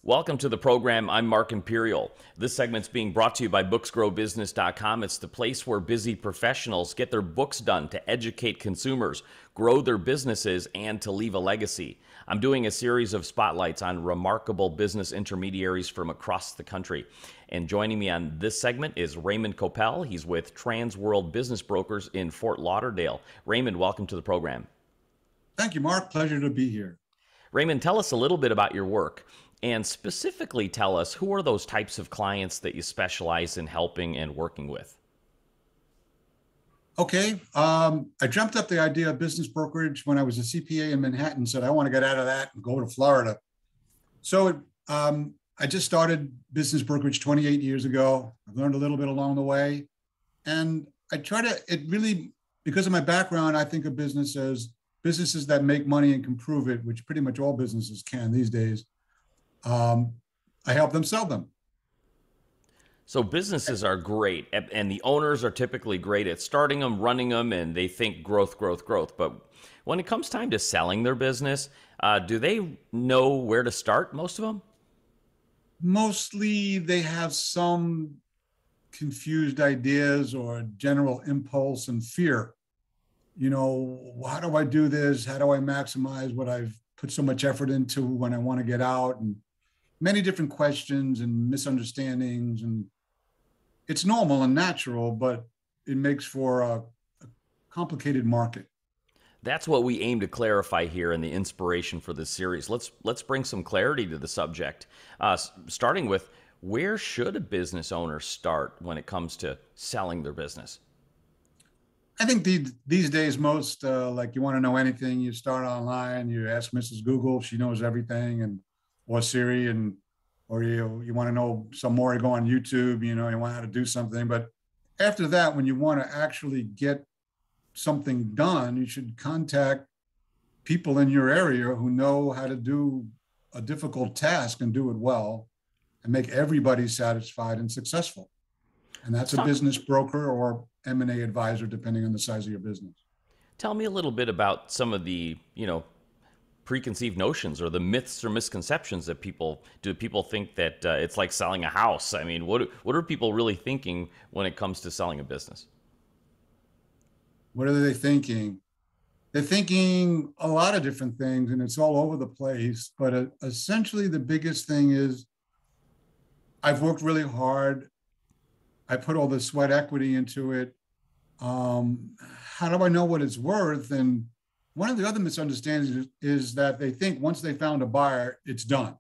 Welcome to the program. I'm Mark Imperial. This segment's being brought to you by booksgrowbusiness.com. It's the place where busy professionals get their books done to educate consumers, grow their businesses, and to leave a legacy. I'm doing a series of spotlights on remarkable business intermediaries from across the country. And joining me on this segment is Raymond Copell. He's with Transworld Business Brokers in Fort Lauderdale. Raymond, welcome to the program. Thank you, Mark. Pleasure to be here. Raymond, tell us a little bit about your work. And specifically tell us, who are those types of clients that you specialize in helping and working with? Okay. I dreamt up the idea of business brokerage when I was a CPA in Manhattan, said I want to get out of that and go to Florida. So I just started business brokerage 28 years ago. I've learned a little bit along the way. And because of my background, I think of business as businesses that make money and can prove it, which pretty much all businesses can these days. I help them sell them. So businesses are great, and the owners are typically great at starting them, running them, and they think growth, growth, growth. But when it comes time to selling their business, do they know where to start, most of them? Mostly they have some confused ideas or general impulse and fear. You know, how do I do this? How do I maximize what I've put so much effort into when I want to get out? And many different questions and misunderstandings. And it's normal and natural, but it makes for a complicated market. That's what we aim to clarify here in the inspiration for this series. Let's bring some clarity to the subject, starting with, where should a business owner start when it comes to selling their business? I think these days, most like you want to know anything, you start online, you ask Mrs. Google, she knows everything, or Siri, or you want to know some more, you go on YouTube, you want how to do something. But after that, when you want to actually get something done, you should contact people in your area who know how to do a difficult task and do it well and make everybody satisfied and successful. And that's a business broker or M&A advisor, depending on the size of your business. Tell me a little bit about some of the, preconceived notions or the myths or misconceptions that people think that it's like selling a house. I mean, what are people really thinking when it comes to selling a business? What are they thinking? They're thinking a lot of different things, and it's all over the place. But essentially, the biggest thing is I've worked really hard. I put all the sweat equity into it. How do I know what it's worth? And one of the other misunderstandings is that they think once they found a buyer, it's done.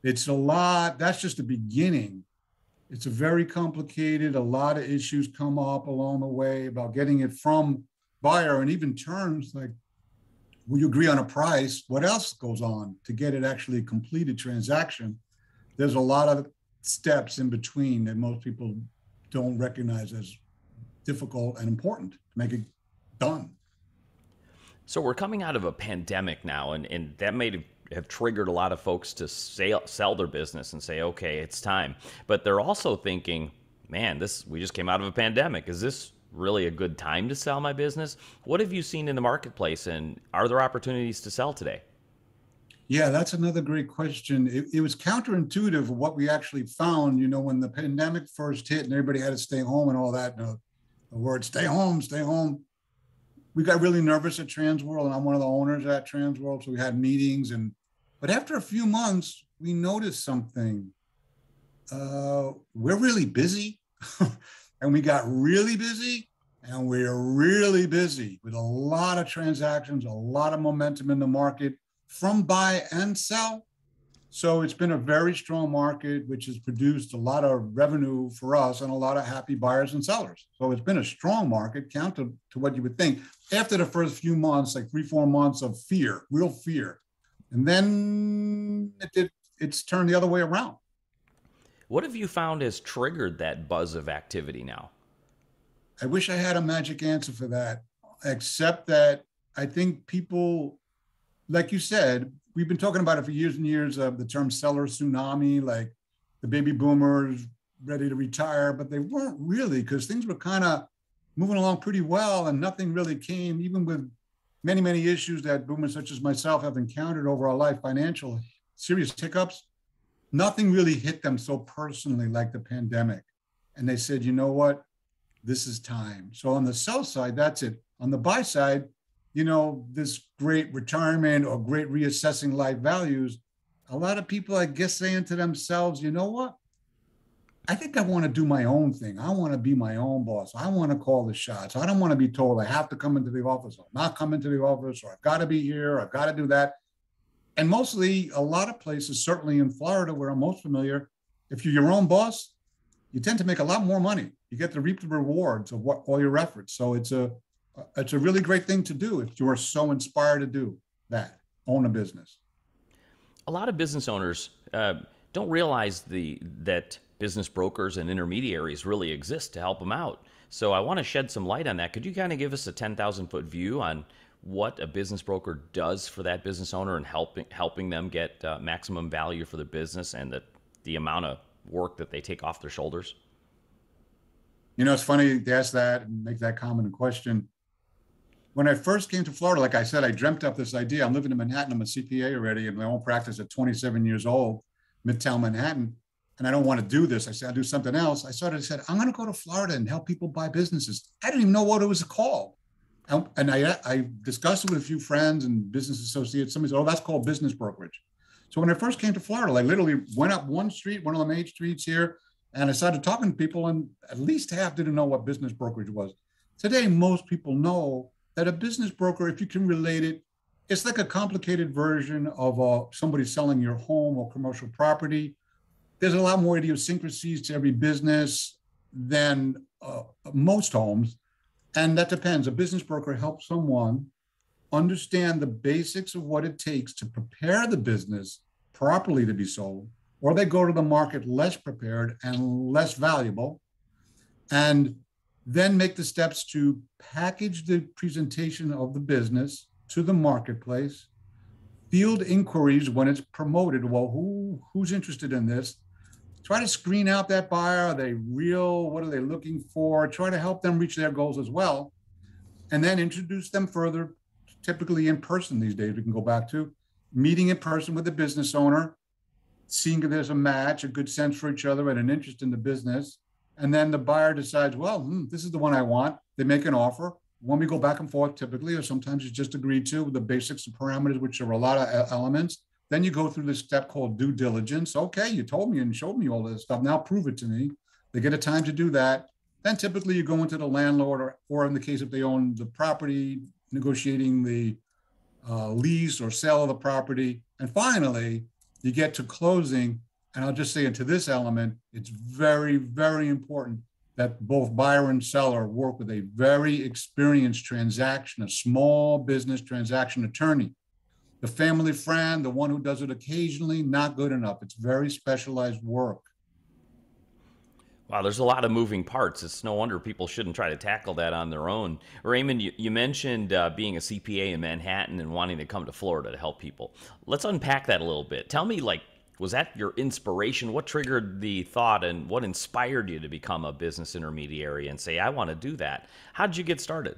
It's a lot. That's just the beginning. It's a very complicated, a lot of issues come up along the way about getting it from buyer, and even terms like, will you agree on a price? What else goes on to get it actually a completed transaction? There's a lot of steps in between that most people don't recognize as difficult and important to make it done. So we're coming out of a pandemic now, and that may have triggered a lot of folks to sell their business and say, okay, it's time. But they're also thinking, man, we just came out of a pandemic. Is this really a good time to sell my business? What have you seen in the marketplace, and are there opportunities to sell today? Yeah, that's another great question. It was counterintuitive of what we actually found, when the pandemic first hit and everybody had to stay home and all that, the word stay home, stay home. We got really nervous at Transworld, and I'm one of the owners at Transworld. So we had meetings, but after a few months, we noticed something. We're really busy and we got really busy, and we're really busy with a lot of transactions, a lot of momentum in the market from buy and sell. So it's been a very strong market, which has produced a lot of revenue for us and a lot of happy buyers and sellers. So it's been a strong market, counter to what you would think. After the first few months, like 3-4 months of fear, real fear. And then it's turned the other way around. What have you found has triggered that buzz of activity now? I wish I had a magic answer for that, except that I think people, like you said, we've been talking about it for years and years, of the term seller tsunami, like the baby boomers ready to retire, but they weren't really, because things were kind of moving along pretty well and nothing really came, even with many, many issues that boomers such as myself have encountered over our life, financial, serious hiccups. nothing really hit them so personally like the pandemic. And they said, you know what? This is time. So on the sell side, that's it. On the buy side, this great retirement or great reassessing life values, a lot of people, I guess, saying to themselves, you know what? I think I want to do my own thing. I want to be my own boss. I want to call the shots. I don't want to be told I have to come into the office or not come into the office, or I've got to be here, or I've got to do that. And mostly, a lot of places, certainly in Florida, where I'm most familiar, if you're your own boss, you tend to make a lot more money. You get to reap the rewards of all your efforts. So it's a really great thing to do if you are so inspired to do that, own a business. A lot of business owners don't realize that business brokers and intermediaries really exist to help them out. So I want to shed some light on that. Could you kind of give us a 10,000-foot view on what a business broker does for that business owner and helping them get maximum value for their business and the amount of work that they take off their shoulders? It's funny to ask that and make that comment and question. When I first came to Florida, like I said, I dreamt up this idea. I'm living in Manhattan. I'm a CPA already in my own practice at 27 years old, Midtown Manhattan. And I don't want to do this. I said, I'll do something else. I said, I'm going to go to Florida and help people buy businesses. I didn't even know what it was called. And I discussed it with a few friends and business associates. Somebody said, oh, that's called business brokerage. So when I first came to Florida, I literally went up one street, one of the main streets here, and I started talking to people, and at least half didn't know what business brokerage was. Today, most people know that a business broker, if you can relate it, it's like a complicated version of somebody selling your home or commercial property. There's a lot more idiosyncrasies to every business than most homes. And that depends. A business broker helps someone understand the basics of what it takes to prepare the business properly to be sold, or they go to the market less prepared and less valuable, and then make the steps to package the presentation of the business to the marketplace, field inquiries when it's promoted. Well, who's interested in this? Try to screen out that buyer. Are they real? What are they looking for? Try to help them reach their goals as well. And then introduce them further, typically in person these days. We can go back to meeting in person with the business owner, seeing if there's a match, a good sense for each other, and an interest in the business. And then the buyer decides, well, this is the one I want. They make an offer. When we go back and forth, typically, or sometimes it's just agreed to with the basics and parameters, which are a lot of elements. Then you go through this step called due diligence. Okay, you told me and showed me all this stuff. Now prove it to me. They get a time to do that. Then typically you go into the landlord, or in the case if they own the property, negotiating the lease or sale of the property. And finally, you get to closing. And I'll just say into this element, it's very, very important that both buyer and seller work with a very experienced a small business transaction attorney. The family friend, the one who does it occasionally, not good enough. It's very specialized work. Wow, there's a lot of moving parts. It's no wonder people shouldn't try to tackle that on their own. Raymond, you mentioned being a CPA in Manhattan and wanting to come to Florida to help people. Let's unpack that a little bit. Tell me, was that your inspiration? What triggered the thought, and what inspired you to become a business intermediary and say, I want to do that? How did you get started?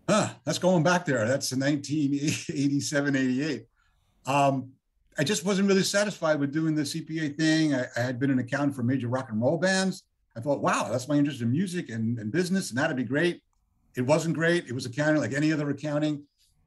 That's going back there. That's in 1987, 88. I just wasn't really satisfied with doing the CPA thing. I had been an accountant for major rock and roll bands. I thought, wow, that's my interest in music and business, and that'd be great. It wasn't great. It was accounting like any other accounting.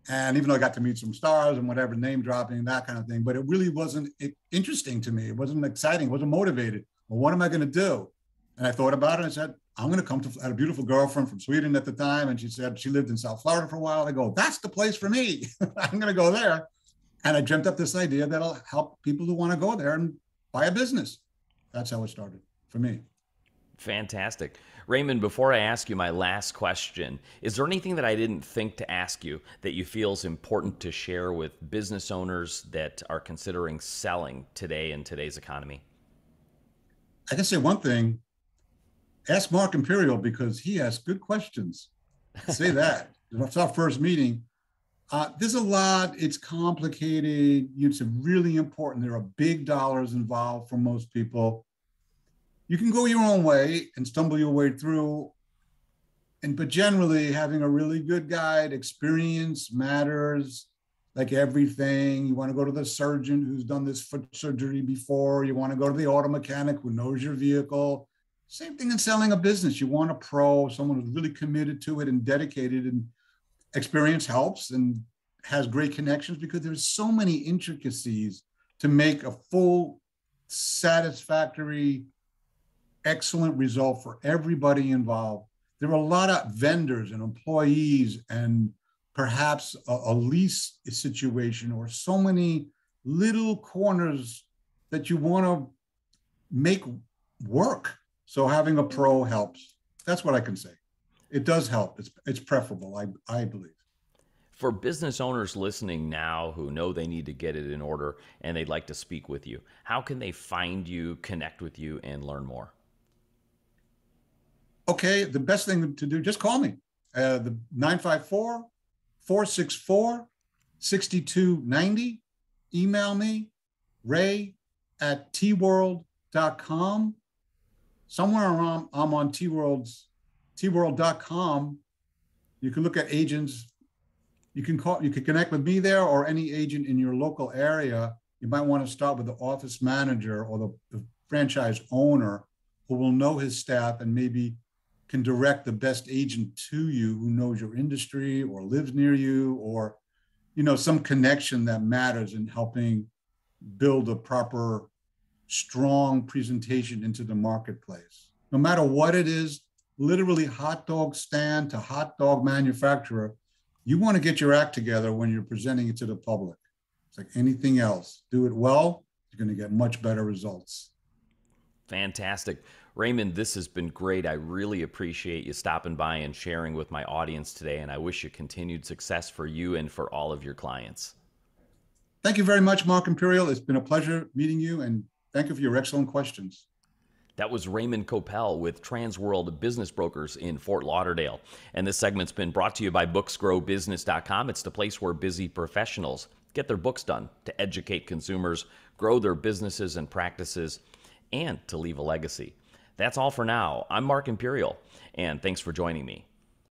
And even though I got to meet some stars and whatever, name dropping, that kind of thing, but it really wasn't interesting to me. It wasn't exciting. It wasn't motivated. Well, what am I going to do? And I thought about it and I said, I'm going to come to, I had a beautiful girlfriend from Sweden at the time. And she said, she lived in South Florida for a while. I go, that's the place for me. I'm going to go there. And I dreamt up this idea that'll help people who want to go there and buy a business. That's how it started for me. Fantastic. Raymond, before I ask you my last question, is there anything that I didn't think to ask you that you feel is important to share with business owners that are considering selling today in today's economy? I can say one thing. Ask Mark Imperial because he asks good questions. Say that. It's our first meeting. There's a lot. It's complicated. It's really important. There are big dollars involved for most people. You can go your own way and stumble your way through. But generally, having a really good guide, experience matters. like everything. You want to go to the surgeon who's done this foot surgery before. You want to go to the auto mechanic who knows your vehicle. Same thing in selling a business. You want a pro, someone who's really committed to it and dedicated, and experience helps and has great connections, because there's so many intricacies to make a full, satisfactory, excellent result for everybody involved. There are a lot of vendors and employees and perhaps a lease situation, or so many little corners that you want to make work. So having a pro helps. That's what I can say. It does help. It's preferable, I believe. For business owners listening now who know they need to get it in order and they'd like to speak with you, how can they find you, connect with you, and learn more? Okay, the best thing to do, just call me. The 954-464-6290. Email me, ray@tworld.com. Somewhere around, I'm on tworld.com. You can look at agents. You can connect with me there, or any agent in your local area. You might want to start with the office manager or the franchise owner, who will know his staff and maybe can direct the best agent to you, who knows your industry or lives near you, or, some connection that matters in helping build a proper, strong presentation into the marketplace. No matter what it is, literally hot dog stand to hot dog manufacturer, you want to get your act together when you're presenting it to the public. It's like anything else. Do it well, you're going to get much better results. Fantastic. Raymond, this has been great. I really appreciate you stopping by and sharing with my audience today, and I wish you continued success for you and for all of your clients. Thank you very much, Mark Imperial. It's been a pleasure meeting you, and thank you for your excellent questions. That was Raymond Copell with Transworld Business Brokers in Fort Lauderdale. And this segment's been brought to you by booksgrowbusiness.com. It's the place where busy professionals get their books done to educate consumers, grow their businesses and practices, and to leave a legacy. That's all for now. I'm Mark Imperial, and thanks for joining me.